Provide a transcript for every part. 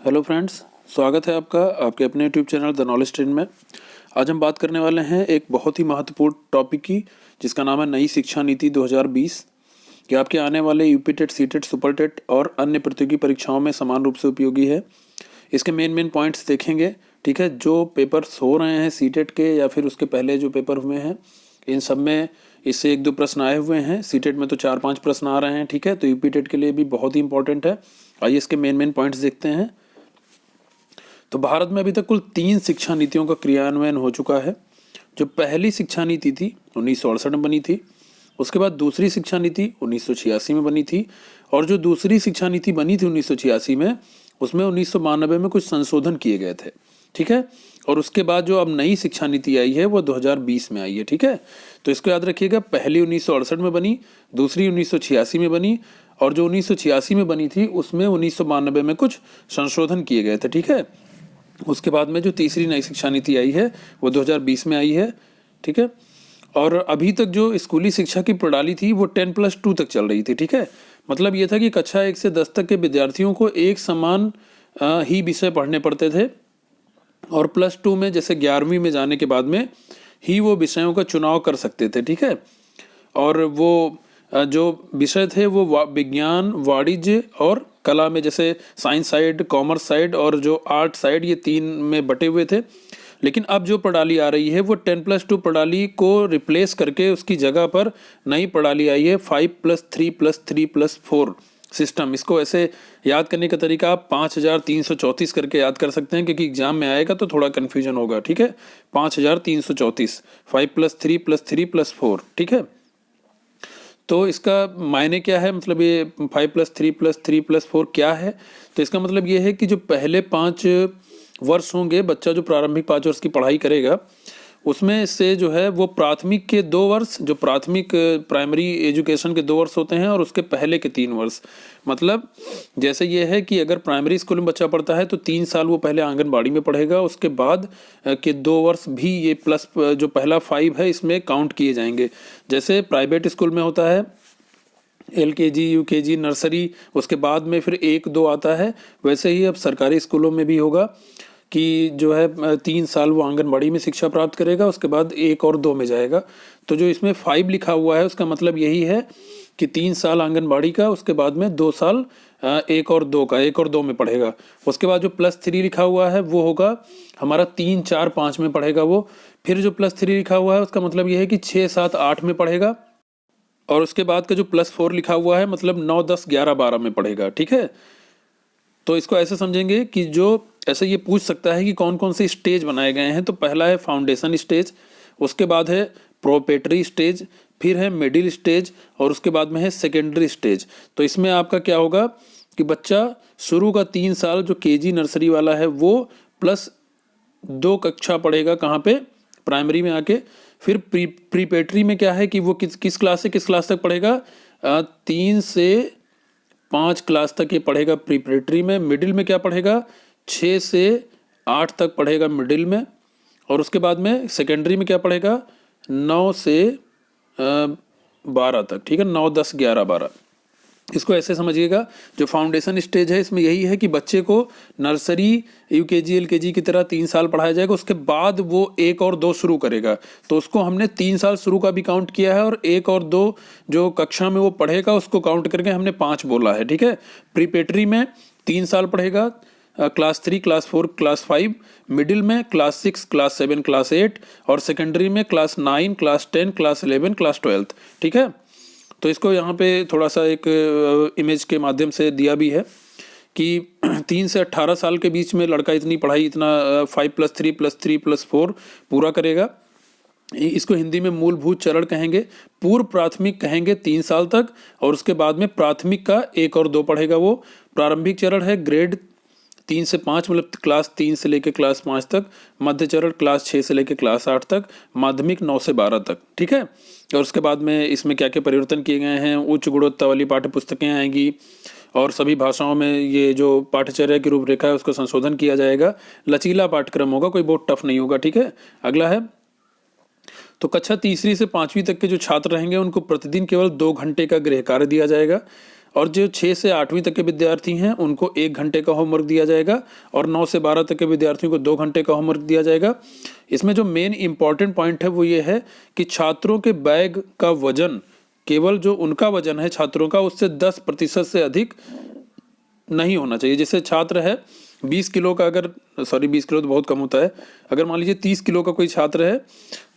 Hello friends, स्वागत है आपका आपके अपने YouTube channel the knowledge train में। आज हम बात करने वाले हैं एक बहुत ही महत्वपूर्ण टॉपिक की, जिसका नाम है नई शिक्षा नीति 2020। कि आपके आने वाले UP TET, C TET, super TET और अन्य प्रतियोगी परीक्षाओं में समान रूप से उपयोगी है। इसके मेन पॉइंट्स देखेंगे। ठीक है, जो पेपर्स हो रहे हैं सी टेट के या फिर उसके पहले जो पेपर हुए हैं, इन सब में इससे 1-2 प्रश्न आए हुए हैं। सी टेट में तो 4-5 प्रश्न आ रहे हैं। ठीक है, तो यूपी टेट के लिए भी बहुत ही इंपॉर्टेंट है। आइए इसके मेन पॉइंट्स देखते हैं। तो भारत में अभी तक कुल 3 शिक्षा नीतियों का क्रियान्वयन हो चुका है। जो पहली शिक्षा नीति थी 1968 में बनी थी, उसके बाद दूसरी शिक्षा नीति 1986 में बनी थी, और जो दूसरी शिक्षा नीति बनी थी 1986 में, उसमें 1992 में कुछ संशोधन किए गए थे। ठीक है, और उसके बाद जो अब नई शिक्षा नीति आई है वो 2020 में आई है। ठीक है, तो इसको याद रखिएगा, पहली 1968 में बनी, दूसरी 1986 में बनी, और जो 1986 में बनी थी उसमें 1992 में कुछ संशोधन किए गए थे। ठीक है, उसके बाद में जो तीसरी नई शिक्षा नीति आई है वो 2020 में आई है। ठीक है, और अभी तक जो स्कूली शिक्षा की प्रणाली थी वो 10+2 तक चल रही थी। ठीक है, मतलब ये था कि कक्षा 1 से 10 तक के विद्यार्थियों को एक समान ही विषय पढ़ने पड़ते थे, और +2 में जैसे 11वीं में जाने के बाद में ही वो विषयों का चुनाव कर सकते थे। ठीक है, और वो जो विषय थे वो विज्ञान, वाणिज्य और कला में, जैसे साइंस साइड, कॉमर्स साइड और जो आर्ट साइड, ये 3 में बटे हुए थे। लेकिन अब जो प्रणाली आ रही है वो 10+2 प्रणाली को रिप्लेस करके उसकी जगह पर नई प्रणाली आई है 5+3+3+4 सिस्टम। इसको ऐसे याद करने का तरीका आप 5334 करके याद कर सकते हैं, क्योंकि एग्जाम में आएगा तो थोड़ा कन्फ्यूजन होगा। ठीक है, 5334, 5+3+3+4। ठीक है, तो इसका मायने क्या है, मतलब ये 5+3+3+4 क्या है? तो इसका मतलब ये है कि जो पहले 5 वर्ष होंगे, बच्चा जो प्रारंभिक 5 वर्ष की पढ़ाई करेगा, उसमें से जो है वो प्राथमिक के 2 वर्ष, जो प्राथमिक प्राइमरी एजुकेशन के 2 वर्ष होते हैं, और उसके पहले के 3 वर्ष। मतलब जैसे ये है कि अगर प्राइमरी स्कूल में बच्चा पढ़ता है तो 3 साल वो पहले आंगनबाड़ी में पढ़ेगा, उसके बाद के 2 वर्ष भी ये प्लस जो पहला 5 है इसमें काउंट किए जाएंगे। जैसे प्राइवेट स्कूल में होता है LKG, UKG, नर्सरी, उसके बाद में फिर 1-2 आता है, वैसे ही अब सरकारी स्कूलों में भी होगा कि जो है 3 साल वो आंगनबाड़ी में शिक्षा प्राप्त करेगा, उसके बाद 1 और 2 में जाएगा। तो जो इसमें 5 लिखा हुआ है उसका मतलब यही है कि 3 साल आंगनबाड़ी का, उसके बाद में 2 साल 1 और 2 का, 1 और 2 में पढ़ेगा। उसके बाद जो +3 लिखा हुआ है वो होगा हमारा 3, 4, 5 में पढ़ेगा वो। फिर जो +3 लिखा हुआ है उसका मतलब ये है कि 6, 7, 8 में पढ़ेगा, और उसके बाद का जो +4 लिखा हुआ है मतलब 9, 10, 11, 12 में पढ़ेगा। ठीक है, तो इसको ऐसे समझेंगे कि जो ऐसे ये पूछ सकता है कि कौन कौन से स्टेज बनाए गए हैं। तो पहला है फाउंडेशन स्टेज, उसके बाद है प्रोपेटरी स्टेज, फिर है मिडिल स्टेज, और उसके बाद में है सेकेंडरी स्टेज। तो इसमें आपका क्या होगा कि बच्चा शुरू का 3 साल जो KG नर्सरी वाला है वो +2 कक्षा पढ़ेगा, कहाँ पे? प्राइमरी में आके। फिर प्रीपेटरी में क्या है कि वो किस क्लास से किस क्लास तक पढ़ेगा? 3 से 5 क्लास तक ये पढ़ेगा प्रीपेटरी में। मिडिल में क्या पढ़ेगा? 6 से 8 तक पढ़ेगा मिडिल में, और उसके बाद में सेकेंडरी में क्या पढ़ेगा? 9 से 12 तक। ठीक है, 9, 10, 11, 12। इसको ऐसे समझिएगा, जो फाउंडेशन स्टेज है इसमें यही है कि बच्चे को नर्सरी, UKG, LKG की तरह 3 साल पढ़ाया जाएगा, उसके बाद वो 1 और 2 शुरू करेगा। तो उसको हमने 3 साल शुरू का भी काउंट किया है, और 1 और 2 जो कक्षा में वो पढ़ेगा उसको काउंट करके हमने 5 बोला है। ठीक है, प्रीपेटरी में 3 साल पढ़ेगा, क्लास 3, क्लास 4, क्लास 5, मिडिल में क्लास 6, क्लास 7, क्लास 8, और सेकेंडरी में क्लास 9, क्लास 10, क्लास 11, क्लास 12। ठीक है, तो इसको यहाँ पे थोड़ा सा एक इमेज के माध्यम से दिया भी है कि 3 से 18 साल के बीच में लड़का इतनी पढ़ाई, इतना 5+3+3+4 पूरा करेगा। इसको हिंदी में मूलभूत चरण कहेंगे, पूर्व प्राथमिक कहेंगे 3 साल तक, और उसके बाद में प्राथमिक का 1 और 2 पढ़ेगा वो। प्रारंभिक चरण है ग्रेड 3 से 5, मतलब क्लास 3 से लेकर क्लास 5 तक। मध्य चरण क्लास 6 से लेकर क्लास 8 तक। माध्यमिक 9 से 12 तक। ठीक है, और उसके बाद में इसमें क्या क्या परिवर्तन किए गए हैं? उच्च गुणवत्ता वाली पाठ्य पुस्तकें आएंगी, और सभी भाषाओं में ये जो पाठ्यचर्या की रूपरेखा है उसका संशोधन किया जाएगा। लचीला पाठ्यक्रम होगा, कोई बहुत टफ नहीं होगा। ठीक है, अगला है, तो कक्षा तीसरी से 5वीं तक के जो छात्र रहेंगे उनको प्रतिदिन केवल 2 घंटे का गृह कार्य दिया जाएगा। और जो 6 से 8वीं तक के विद्यार्थी हैं उनको 1 घंटे का होमवर्क दिया जाएगा और 9 से 12 तक के विद्यार्थियों को 2 घंटे का होमवर्क दिया जाएगा। इसमें जो मेन इंपॉर्टेंट पॉइंट है वो ये है कि छात्रों के बैग का वजन, केवल जो उनका वजन है छात्रों का, उससे 10% से अधिक नहीं होना चाहिए। जैसे छात्र है 20 किलो का, अगर 20 किलो तो बहुत कम होता है, अगर मान लीजिए 30 किलो का कोई छात्र है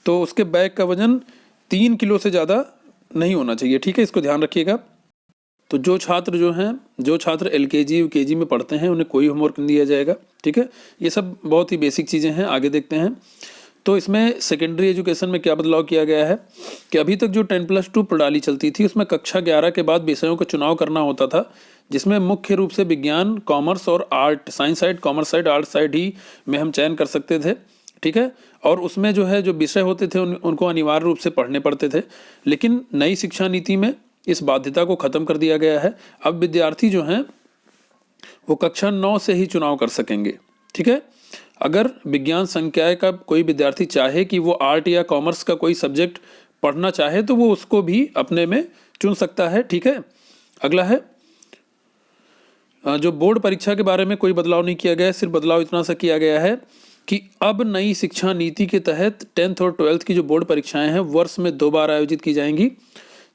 तो उसके बैग का वजन 3 किलो से ज़्यादा नहीं होना चाहिए, ठीक है, इसको ध्यान रखिएगा। तो जो छात्र LKG UKG में पढ़ते हैं उन्हें कोई होमवर्क नहीं दिया जाएगा, ठीक है। ये सब बहुत ही बेसिक चीज़ें हैं, आगे देखते हैं। तो इसमें सेकेंडरी एजुकेशन में क्या बदलाव किया गया है कि अभी तक जो 10+2 प्रणाली चलती थी उसमें कक्षा 11 के बाद विषयों का चुनाव करना होता था, जिसमें मुख्य रूप से विज्ञान, कॉमर्स और art, science side, commerce side, art side ही में हम चयन कर सकते थे, ठीक है। और उसमें जो है जो विषय होते थे उनको अनिवार्य रूप से पढ़ने पड़ते थे। लेकिन नई शिक्षा नीति में इस बाध्यता को ख़त्म कर दिया गया है। अब विद्यार्थी जो हैं वो कक्षा 9 से ही चुनाव कर सकेंगे, ठीक है। अगर विज्ञान संकाय का कोई विद्यार्थी चाहे कि वो आर्ट या कॉमर्स का कोई सब्जेक्ट पढ़ना चाहे तो वो उसको भी अपने में चुन सकता है, ठीक है। अगला है जो बोर्ड परीक्षा के बारे में कोई बदलाव नहीं किया गया है, सिर्फ बदलाव इतना सा किया गया है कि अब नई शिक्षा नीति के तहत 10th और 12th की जो बोर्ड परीक्षाएं हैं वर्ष में 2 बार आयोजित की जाएंगी,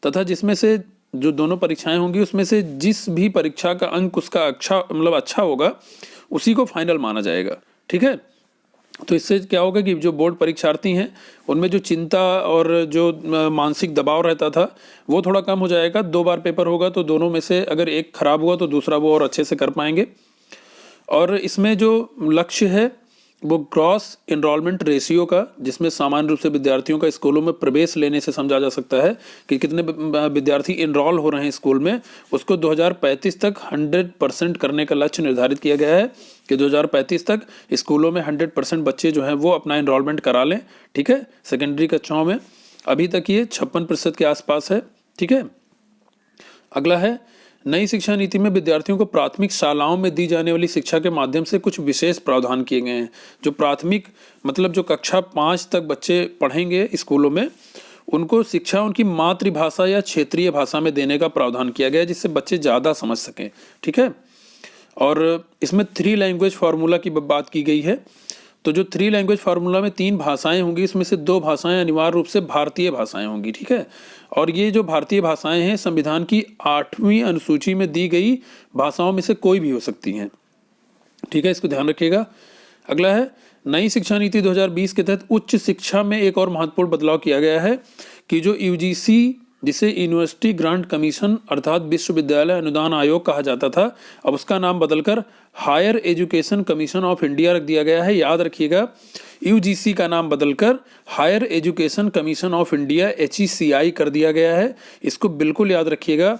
तथा जिसमें से जो दोनों परीक्षाएं होंगी उसमें से जिस भी परीक्षा का अंक उसका अच्छा होगा उसी को फाइनल माना जाएगा, ठीक है। तो इससे क्या होगा कि जो बोर्ड परीक्षार्थी हैं उनमें जो चिंता और जो मानसिक दबाव रहता था वो थोड़ा कम हो जाएगा। 2 बार पेपर होगा तो दोनों में से अगर एक खराब हुआ तो दूसरा वो और अच्छे से कर पाएंगे। और इसमें जो लक्ष्य है वो ग्रॉस एनरोलमेंट रेशियो का, जिसमें सामान्य रूप से विद्यार्थियों का स्कूलों में प्रवेश लेने से समझा जा सकता है कि कितने विद्यार्थी इनरोल हो रहे हैं स्कूल में, उसको 2035 तक 100% करने का लक्ष्य निर्धारित किया गया है कि 2035 तक स्कूलों में 100% बच्चे जो हैं वो अपना इनरोलमेंट करा लें, ठीक है, सेकेंडरी कक्षाओं में। अभी तक ये 56% के आसपास है, ठीक है। अगला है नई शिक्षा नीति में विद्यार्थियों को प्राथमिक शालाओं में दी जाने वाली शिक्षा के माध्यम से कुछ विशेष प्रावधान किए गए हैं। जो प्राथमिक मतलब जो कक्षा 5 तक बच्चे पढ़ेंगे स्कूलों में, उनको शिक्षा उनकी मातृभाषा या क्षेत्रीय भाषा में देने का प्रावधान किया गया है, जिससे बच्चे ज़्यादा समझ सकें, ठीक है। और इसमें 3 लैंग्वेज फार्मूला की बात की गई है। तो जो 3 लैंग्वेज फार्मूला में 3 भाषाएं होंगी, इसमें से 2 भाषाएं अनिवार्य रूप से भारतीय भाषाएं होंगी, ठीक है। और ये जो भारतीय भाषाएं हैं संविधान की 8वीं अनुसूची में दी गई भाषाओं में से कोई भी हो सकती हैं, ठीक है, इसको ध्यान रखिएगा। अगला है नई शिक्षा नीति 2020 के तहत उच्च शिक्षा में एक और महत्वपूर्ण बदलाव किया गया है कि जो UGC, जिसे यूनिवर्सिटी ग्रांट कमीशन अर्थात विश्वविद्यालय अनुदान आयोग कहा जाता था, अब उसका नाम बदलकर higher education commission of India रख दिया गया है। याद रखिएगा, UGC का नाम बदलकर higher education commission of India HECI कर दिया गया है, इसको बिल्कुल याद रखिएगा।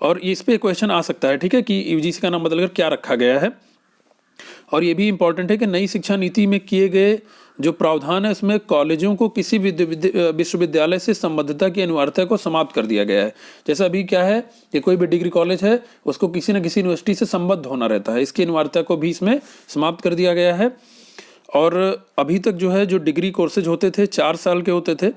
और इस पे क्वेश्चन आ सकता है, ठीक है, कि UGC का नाम बदलकर क्या रखा गया है। और ये भी इम्पॉर्टेंट है कि नई शिक्षा नीति में किए गए जो प्रावधान है उसमें कॉलेजों को किसी विश्वविद्यालय से संबद्धता की अनिवार्यता को समाप्त कर दिया गया है। जैसा अभी क्या है कि कोई भी डिग्री कॉलेज है उसको किसी न किसी यूनिवर्सिटी से संबद्ध होना रहता है, इसकी अनिवार्यता को भी इसमें समाप्त कर दिया गया है। और अभी तक जो है जो डिग्री कोर्सेज होते थे 4 साल के होते थे,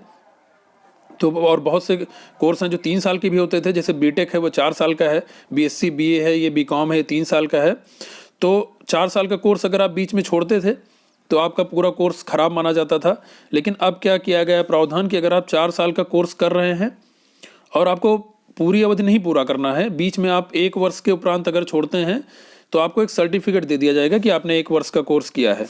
तो और बहुत से कोर्स हैं जो 3 साल के भी होते थे, जैसे BTech है वो 4 साल का है, BSc BA है, ये BCom है 3 साल का है। तो 4 साल का कोर्स अगर आप बीच में छोड़ते थे तो आपका पूरा कोर्स खराब माना जाता था। लेकिन अब क्या किया गया प्रावधान कि अगर आप 4 साल का कोर्स कर रहे हैं और आपको पूरी अवधि नहीं पूरा करना है, बीच में आप 1 वर्ष के उपरांत अगर छोड़ते हैं तो आपको एक सर्टिफिकेट दे दिया जाएगा कि आपने 1 वर्ष का कोर्स किया है।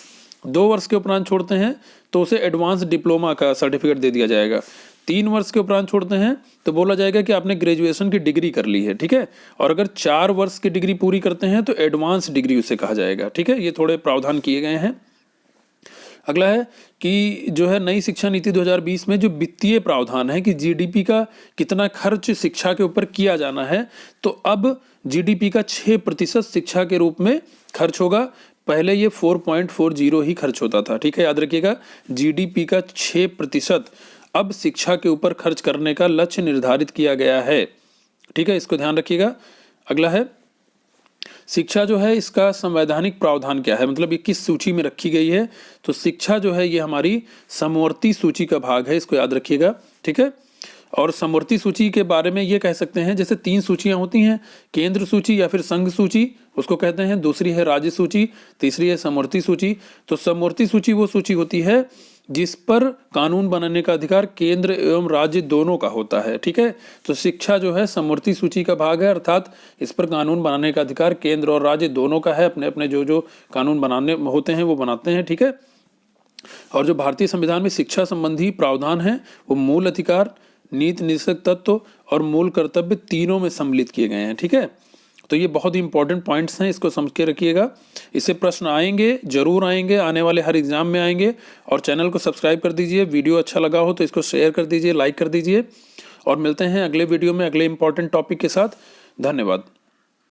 2 वर्ष के उपरांत छोड़ते हैं तो उसे एडवांस डिप्लोमा का सर्टिफिकेट दे दिया जाएगा। 3 वर्ष के उपरांत छोड़ते हैं तो बोला जाएगा कि आपने ग्रेजुएशन की डिग्री कर ली है, ठीक है। और अगर 4 वर्ष की डिग्री पूरी करते हैं तो एडवांस डिग्री उसे कहा जाएगा, ठीक है। ये थोड़े प्रावधान किए गए हैं। अगला है कि जो है नई शिक्षा नीति 2020 में जो वित्तीय प्रावधान है कि GDP का कितना खर्च शिक्षा के ऊपर किया जाना है, तो अब GDP का 6% शिक्षा के रूप में खर्च होगा। पहले ये 4.40 ही खर्च होता था, ठीक है, याद रखिएगा। GDP का 6% अब शिक्षा के ऊपर खर्च करने का लक्ष्य निर्धारित किया गया है, ठीक है, इसको ध्यान रखिएगा। अगला है शिक्षा जो है इसका संवैधानिक प्रावधान क्या है, मतलब ये किस सूची में रखी गई है। तो शिक्षा जो है ये हमारी समवर्ती सूची का भाग है, इसको याद रखिएगा, ठीक है। और समवर्ती सूची के बारे में ये कह सकते हैं, जैसे 3 सूचियां होती हैं, केंद्र सूची या फिर संघ सूची उसको कहते हैं, दूसरी है राज्य सूची, तीसरी है समवर्ती सूची। तो समवर्ती सूची वो सूची होती है जिस पर कानून बनाने का अधिकार केंद्र एवं राज्य दोनों का होता है, ठीक है। तो शिक्षा जो है समवर्ती सूची का भाग है, अर्थात इस पर कानून बनाने का अधिकार केंद्र और राज्य दोनों का है, अपने अपने जो जो कानून बनाने होते हैं वो बनाते हैं, ठीक है। और जो भारतीय संविधान में शिक्षा संबंधी प्रावधान है वो मूल अधिकार, नीति निर्देशक तत्व और मूल कर्तव्य तीनों में सम्मिलित किए गए हैं, ठीक है। तो ये बहुत ही इंपॉर्टेंट पॉइंट्स हैं, इसको समझ के रखिएगा। इससे प्रश्न आएंगे, जरूर आएंगे, आने वाले हर एग्जाम में आएंगे। और चैनल को सब्सक्राइब कर दीजिए, वीडियो अच्छा लगा हो तो इसको शेयर कर दीजिए, लाइक कर दीजिए। और मिलते हैं अगले वीडियो में अगले इंपॉर्टेंट टॉपिक के साथ। धन्यवाद।